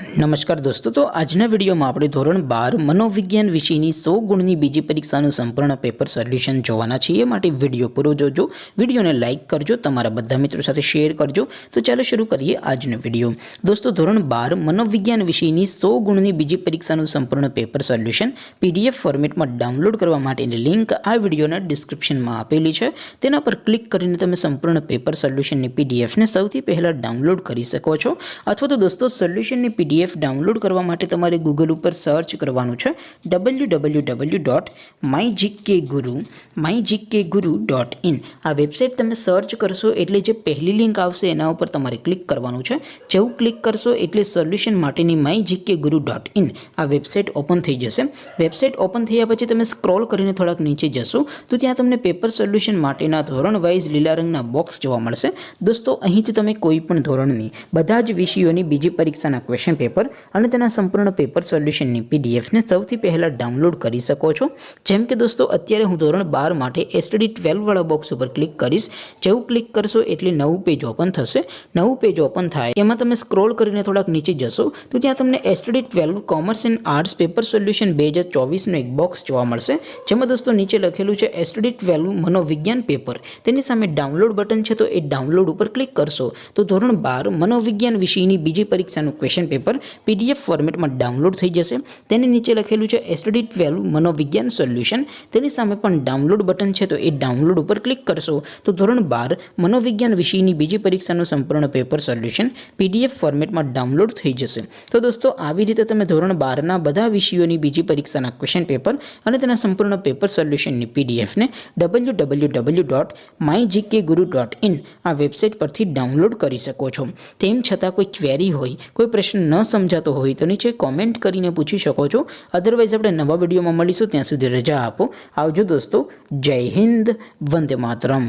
નમસ્કાર દોસ્તો, તો આજના વિડીયોમાં આપણે ધોરણ 12 મનોવિજ્ઞાન વિષયની 100 ગુણની બીજી પરીક્ષાનું સંપૂર્ણ પેપર સોલ્યુશન જોવાના છીએ। માટે વિડીયો પૂરો જોજો, વિડીયોને લાઇક કરજો, તમારા બધા મિત્રો સાથે શેર કરજો। તો ચાલો શરૂ કરીએ આજનો વિડીયો। દોસ્તો, ધોરણ 12 મનોવિજ્ઞાન વિષયની 100 ગુણની બીજી પરીક્ષાનું સંપૂર્ણ પેપર સોલ્યુશન PDF ફોર્મેટમાં ડાઉનલોડ કરવા માટેની લિંક આ વિડીયોના ડિસ્ક્રિપ્શનમાં આપેલી છે। તેના પર ક્લિક કરીને તમે સંપૂર્ણ પેપર સોલ્યુશનની PDFને સૌથી પહેલાં ડાઉનલોડ કરી શકો છો। અથવા તો દોસ્તો, સોલ્યુશનની PDF ડાઉનલોડ કરવા માટે તમારે ગૂગલ ઉપર સર્ચ કરવાનું છે www.mygkguru.in। આ વેબસાઇટ તમે સર્ચ કરશો એટલે જે પહેલી લિંક આવશે એના ઉપર તમારે ક્લિક કરવાનું છે। જેવું ક્લિક કરશો એટલે સોલ્યુશન માટેની mygkguru.in આ વેબસાઇટ ઓપન થઈ જશે। વેબસાઇટ ઓપન થયા પછી તમે સ્ક્રોલ કરીને થોડાક નીચે જશો તો ત્યાં તમને પેપર સોલ્યુશન માટેના ધોરણ વાઇઝ લીલા રંગના બોક્સ જોવા મળશે। દોસ્તો, અહીંથી તમે કોઈ પણ ધોરણની બધા જ વિષયોની બીજી પરીક્ષાના ક્વેશ્ચન પેપર અને તેના સંપૂર્ણ પેપર સોલ્યુશનની PDFને સૌથી પહેલાં ડાઉનલોડ કરી શકો છો। જેમ કે દોસ્તો, અત્યારે હું ધોરણ 12 માટે STD 12 વાળા બોક્સ ઉપર ક્લિક કરીશ। જેવું ક્લિક કરશો એટલે નવું પેજ ઓપન થશે। નવું પેજ ઓપન થાય એમાં તમે સ્ક્રોલ કરીને થોડાક નીચે જશો તો ત્યાં તમને STD 12 commerce and arts paper solution 2024નું એક બોક્સ જોવા મળશે। જેમાં દોસ્તો નીચે લખેલું છે STD 12 મનોવિજ્ઞાન પેપર। તેની સામે ડાઉનલોડ બટન છે, તો એ ડાઉનલોડ ઉપર ક્લિક કરશો તો ધોરણ 12 મનોવિજ્ઞાન વિષયની બીજી પરીક્ષાનું ક્વેશ્ચન પેપર PDF ફોર્મેટમાં ડાઉનલોડ થઈ જશે। તેની નીચે લખેલું છે STD 12 મનોવિજ્ઞાન સોલ્યુશન। તેની સામે પણ ડાઉનલોડ બટન છે, તો એ ડાઉનલોડ ઉપર ક્લિક કરશો તો ધોરણ 12 મનોવિજ્ઞાન વિષયની બીજી પરીક્ષાનું સંપૂર્ણ પેપર સોલ્યુશન PDF ફોર્મેટમાં ડાઉનલોડ થઈ જશે। તો દોસ્તો, આવી રીતે તમે ધોરણ 12ના બધા વિષયોની બીજી પરીક્ષાના ક્વેશ્ચન પેપર અને તેના સંપૂર્ણ પેપર સોલ્યુશનની PDFને www.mygkguru.in આ વેબસાઇટ પરથી ડાઉનલોડ કરી શકો છો। તેમ છતાં કોઈ ક્વેરી હોય, કોઈ પ્રશ્ન ન સમજાતો હોય તો નીચે કોમેન્ટ કરીને પૂછી શકો છો। અધરવાઇઝ આપણે નવા વિડીયોમાં મળીશું, ત્યાં સુધી રજા આપો। આવજો દોસ્તો, જય હિન્દ, વંદે માતરમ।